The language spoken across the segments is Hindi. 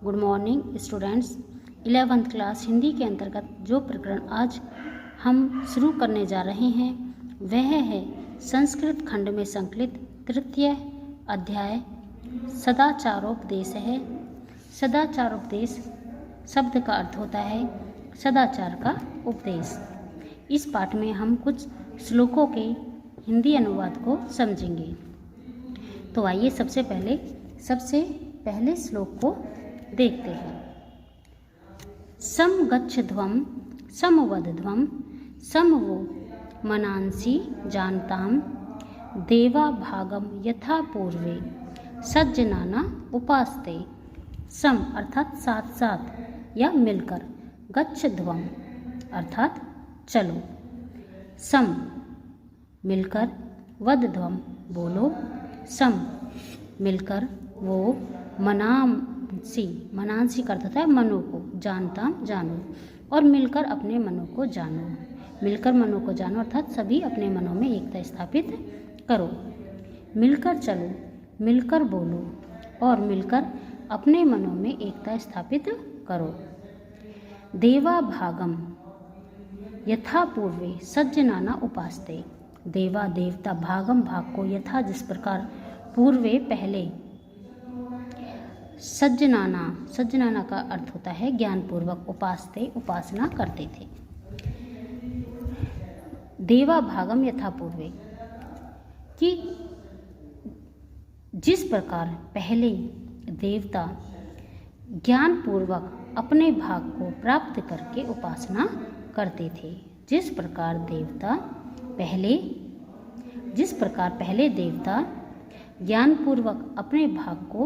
Good morning students. 11th class Hindi के अंतर्गत जो प्रकरण आज हम शुरू करने जा रहे हैं वह है संस्कृत खंड में संकलित तृतीय अध्याय सदाचारोपदेश है। सदाचारोपदेश शब्द का अर्थ होता है सदाचार का उपदेश। इस पाठ में हम कुछ श्लोकों के हिंदी अनुवाद को समझेंगे। तो आइए सबसे पहले श्लोक को देखते हैं। समगच्छध्वं समवदध्वं समवो मनांसि जानताम देवा भागम यथा पूर्वे सज्जनाना उपासते। सम अर्थात साथ साथ या मिलकर, गच्छध्वं अर्थात चलो, सम मिलकर, वदध्वं बोलो, सम मिलकर, वो मनांसी का अर्थ होता है मनो को, जानता जानो, और मिलकर अपने मनो को जानो। मिलकर मनो को जानो अर्थात सभी अपने मनों में एकता स्थापित करो। मिलकर चलो, मिलकर बोलो और मिलकर अपने मनों में एकता स्थापित करो। देवा भागम यथा पूर्वे सज्जनाना उपासते। देवा देवता भागम भाग को यथा जिस प्रकार पूर्वे पहले, सज्जनाना का अर्थ होता है ज्ञानपूर्वक, उपासते उपासना करते थे। देवा भागम यथा पूर्वे कि जिस प्रकार पहले देवता ज्ञानपूर्वक अपने भाग को प्राप्त करके उपासना करते थे। जिस प्रकार पहले देवता ज्ञानपूर्वक अपने भाग को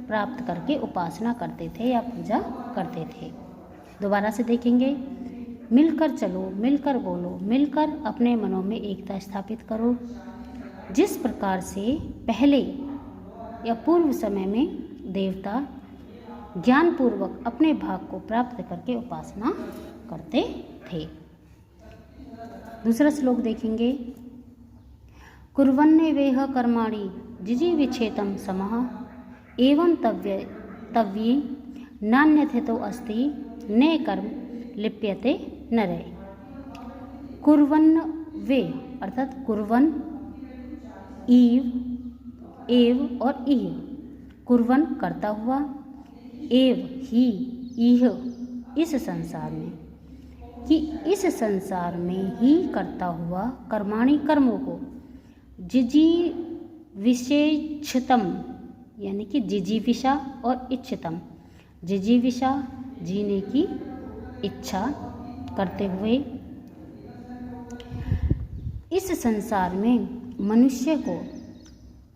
प्राप्त करके उपासना करते थे या पूजा करते थे। दोबारा से देखेंगे। मिलकर चलो, मिलकर बोलो, मिलकर अपने मनों में एकता स्थापित करो। जिस प्रकार से पहले या पूर्व समय में देवता ज्ञानपूर्वक अपने भाग को प्राप्त करके उपासना करते थे। दूसरा श्लोक देखेंगे। कुर्वन्नेवेह कर्माणि जिजीविच्छेतं समः एवं तव्ये नान्यथेतो अस्ति ने कर्म लिप्यते नरे। कुर्वन्न वे अर्थात कुर्वन, एव और इह। कुर्वन करता हुआ, एव ही, इह इस संसार में, कि इस संसार में ही करता हुआ कर्माणि कर्मों को, जिजीविषेच्छतम यानी कि जिजीविषा और इच्छतम। जिजीविषा जीने की इच्छा करते हुए, इस संसार में मनुष्य को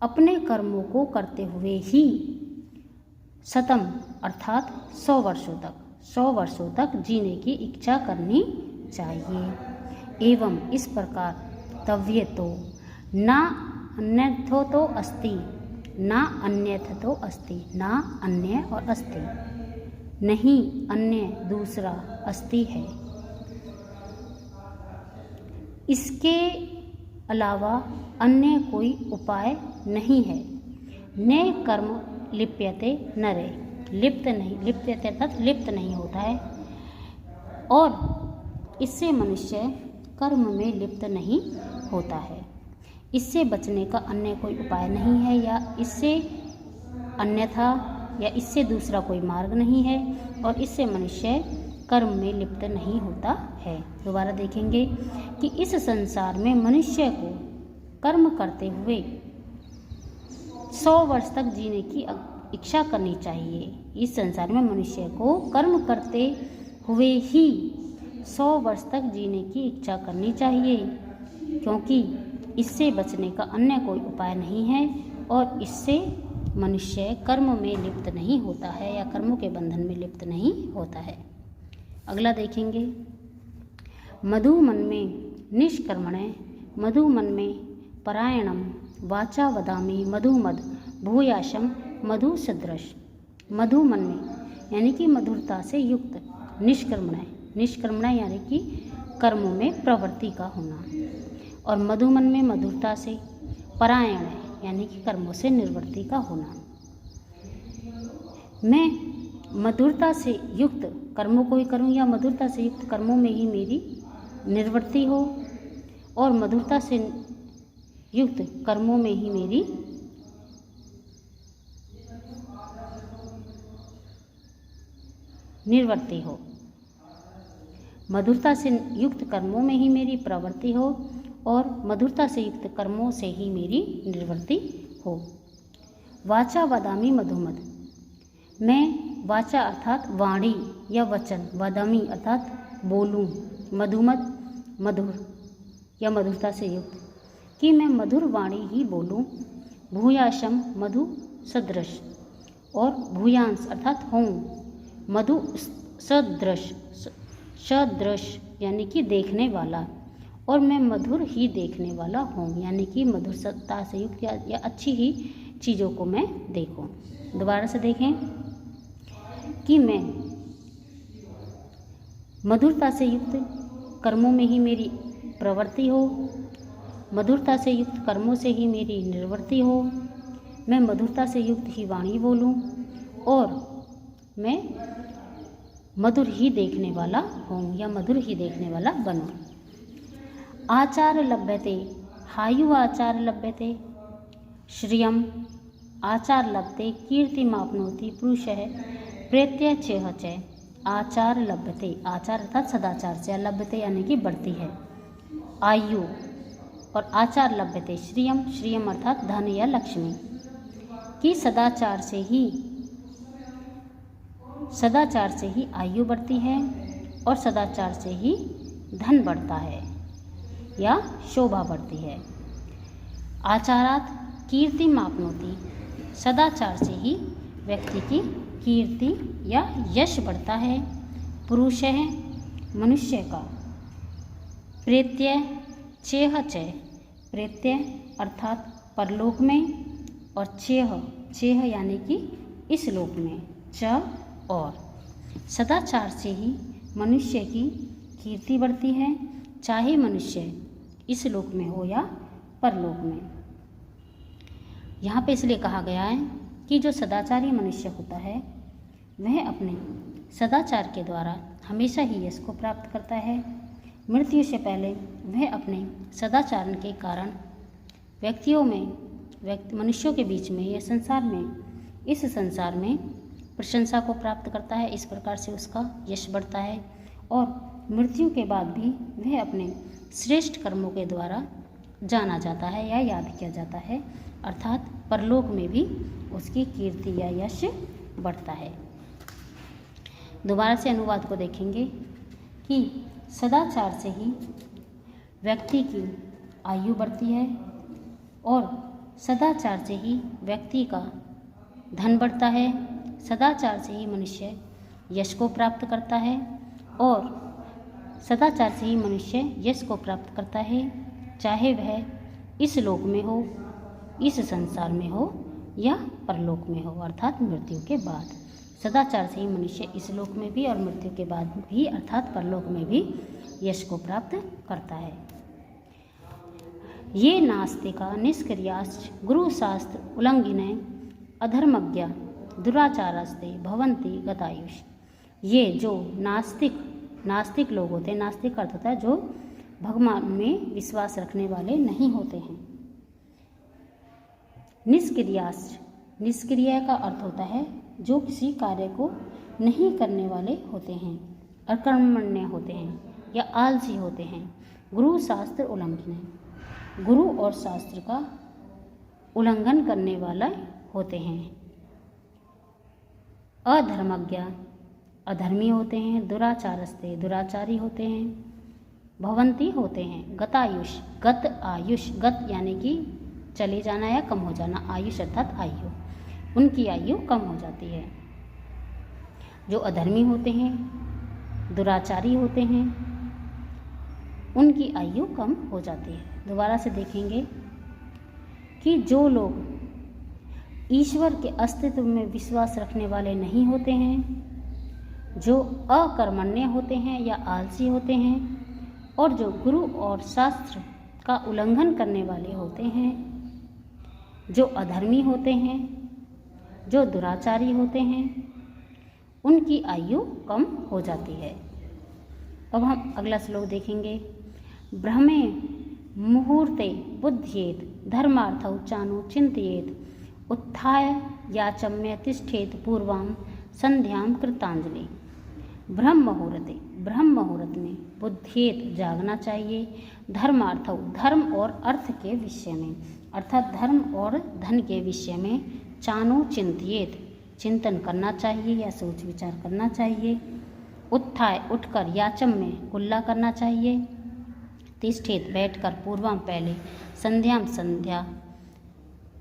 अपने कर्मों को करते हुए ही शतम अर्थात 100 वर्षों तक जीने की इच्छा करनी चाहिए। एवं इस प्रकार तव्य तो ना अन्यथो तो अस्ति, ना अन्यथ तो अस्ति, ना अन्य और अस्ति, नहीं अन्य दूसरा, अस्ति है, इसके अलावा अन्य कोई उपाय नहीं है। ने कर्म लिप्यते नरे, लिप्यते अर्थात लिप्त नहीं होता है, और इससे मनुष्य कर्म में लिप्त नहीं होता है। इससे बचने का अन्य कोई उपाय नहीं है, या इससे अन्यथा या इससे दूसरा कोई मार्ग नहीं है, और इससे मनुष्य कर्म में लिप्त नहीं होता है। दोबारा देखेंगे कि इस संसार में मनुष्य को कर्म करते हुए 100 वर्ष तक जीने की इच्छा करनी चाहिए। इस संसार में मनुष्य को कर्म करते हुए ही 100 वर्ष तक जीने की इच्छा करनी चाहिए, क्योंकि इससे बचने का अन्य कोई उपाय नहीं है, और इससे मनुष्य कर्म में लिप्त नहीं होता है या कर्मों के बंधन में लिप्त नहीं होता है। अगला देखेंगे। मधु मन में निष्कर्मणे मधु मन में परायणम वाचा वदामि मधुमद भूयाशम मधु सदृश। मधु मन में यानी कि मधुरता से युक्त, निष्कर्मण यानी कि कर्मों में प्रवृत्ति का होना, और मधुमन में मधुरता से, परायण यानी कि कर्मों से निवृत्ति का होना। मैं मधुरता से युक्त कर्मों को ही करूं या मधुरता से युक्त कर्मों में ही मेरी निवृत्ति हो और मधुरता से युक्त कर्मों में ही मेरी निवृत्ति हो, मधुरता से युक्त कर्मों में ही मेरी प्रवृत्ति हो और मधुरता से युक्त कर्मों से ही मेरी निवृत्ति हो। वाचा वदामि मधुमद, मैं वाचा अर्थात वाणी या वचन, वदामि अर्थात बोलूं, मधुमद मधुर या मधुरता से युक्त, कि मैं मधुर वाणी ही बोलूं। भूयाशम मधु सदृश और भूयांश अर्थात हूँ मधु सदृश, सदृश यानी कि देखने वाला, और मैं मधुर ही देखने वाला हूँ, यानी कि मधुरता से युक्त या अच्छी ही चीज़ों को मैं देखूँ। दोबारा से देखें कि मैं मधुरता से युक्त कर्मों में ही मेरी प्रवृत्ति हो, मधुरता से युक्त कर्मों से ही मेरी निवृत्ति हो, मैं मधुरता से युक्त ही वाणी बोलूं और मैं मधुर ही देखने वाला हूँ या मधुर ही देखने वाला बनूं। आचार लभ्यते, हायु आचार लभ्यते, श्रियम आचार लभते, कीर्तिमाप्नोति पुरुषः प्रेत्य चेह च। आचार लभ्यते, आचार अर्थात सदाचार से, लभ्यते यानी कि बढ़ती है आयु, और आचार लभ्यते श्रियम, श्रियम अर्थात धन या लक्ष्मी, कि सदाचार से ही आयु बढ़ती है और सदाचार से ही धन बढ़ता है या शोभा बढ़ती है। आचारात कीर्ति मापनोति, सदाचार से ही व्यक्ति की कीर्ति या यश बढ़ता है। पुरुष है मनुष्य का, प्रेत्य चेह च, प्रेत्य अर्थात परलोक में और चेह, चेह यानी कि इस लोक में, च और सदाचार से ही मनुष्य की कीर्ति बढ़ती है, चाहे मनुष्य इस लोक में हो या परलोक में। यहाँ पे इसलिए कहा गया है कि जो सदाचारी मनुष्य होता है वह अपने सदाचार के द्वारा हमेशा ही यश को प्राप्त करता है। मृत्यु से पहले वह अपने सदाचार के कारण मनुष्यों के बीच में या इस संसार में प्रशंसा को प्राप्त करता है। इस प्रकार से उसका यश बढ़ता है और मृत्यु के बाद भी वह अपने श्रेष्ठ कर्मों के द्वारा जाना जाता है या याद किया जाता है, अर्थात परलोक में भी उसकी कीर्ति या यश बढ़ता है। दोबारा से अनुवाद को देखेंगे कि सदाचार से ही व्यक्ति की आयु बढ़ती है और सदाचार से ही व्यक्ति का धन बढ़ता है, सदाचार से ही मनुष्य यश को प्राप्त करता है और सदाचार से ही मनुष्य यश को प्राप्त करता है, चाहे वह इस लोक में हो, इस संसार में हो या परलोक में हो, अर्थात मृत्यु के बाद। सदाचार से ही मनुष्य इस लोक में भी और मृत्यु के बाद भी अर्थात परलोक में भी यश को प्राप्त करता है। ये नास्तिका निष्क्रियाश्च गुरुशास्त्र उल्लंघिने अधर्मज्ञा दुराचारस्ते भवन्ति गतायुष। ये जो नास्तिक लोग होते हैं, नास्तिक अर्थ होता है जो भगवान में विश्वास रखने वाले नहीं होते हैं। निष्क्रिय का अर्थ होता है जो किसी कार्य को नहीं करने वाले होते हैं, अकर्मण्य होते हैं या आलसी होते हैं। गुरु शास्त्र उल्लंघन, गुरु और शास्त्र का उल्लंघन करने वाले होते हैं। अधर्मज्ञ, अधर्मी होते हैं। दुराचारस्ते, दुराचारी होते हैं। भवंती होते हैं। गतायुष, गत आयुष, गत यानी कि चले जाना या कम हो जाना, आयुष अर्थात आयु, उनकी आयु कम हो जाती है। जो अधर्मी होते हैं, दुराचारी होते हैं, उनकी आयु कम हो जाती है। दोबारा से देखेंगे कि जो लोग ईश्वर के अस्तित्व में विश्वास रखने वाले नहीं होते हैं, जो अकर्मण्य होते हैं या आलसी होते हैं और जो गुरु और शास्त्र का उल्लंघन करने वाले होते हैं, जो अधर्मी होते हैं, जो दुराचारी होते हैं, उनकी आयु कम हो जाती है। अब हम अगला श्लोक देखेंगे। ब्रह्मे मुहूर्ते बुध्येत धर्मार्थौ चानु चिंतयेत उत्थाय याचम्य तिष्ठेत पूर्वां संध्यां कृतांजलि। ब्रह्म मुहूर्त में बुद्धेत जागना चाहिए, धर्मार्थौ धर्म और अर्थ के विषय में अर्थात धर्म और धन के विषय में, चानु चिंतयेत चिंतन करना चाहिए या सोच विचार करना चाहिए, उत्थाय उठकर, याचम में कुल्ला करना चाहिए, तिष्ठेत बैठकर, पूर्वम पहले, संध्याम संध्या,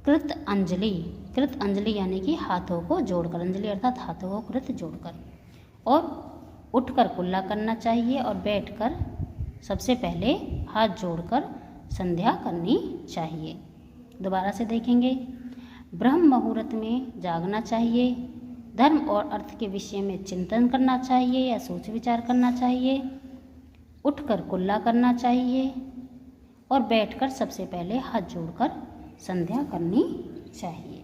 कृत अंजलि यानी कि हाथों को जोड़कर, अंजलि अर्थात हाथों को कृत जोड़कर, और उठकर कुल्ला करना चाहिए और बैठकर सबसे पहले हाथ जोड़कर संध्या करनी चाहिए। दोबारा से देखेंगे। ब्रह्म मुहूर्त में जागना चाहिए, धर्म और अर्थ के विषय में चिंतन करना चाहिए या सोच विचार करना चाहिए, उठकर कुल्ला करना चाहिए और बैठकर सबसे पहले हाथ जोड़कर संध्या करनी चाहिए।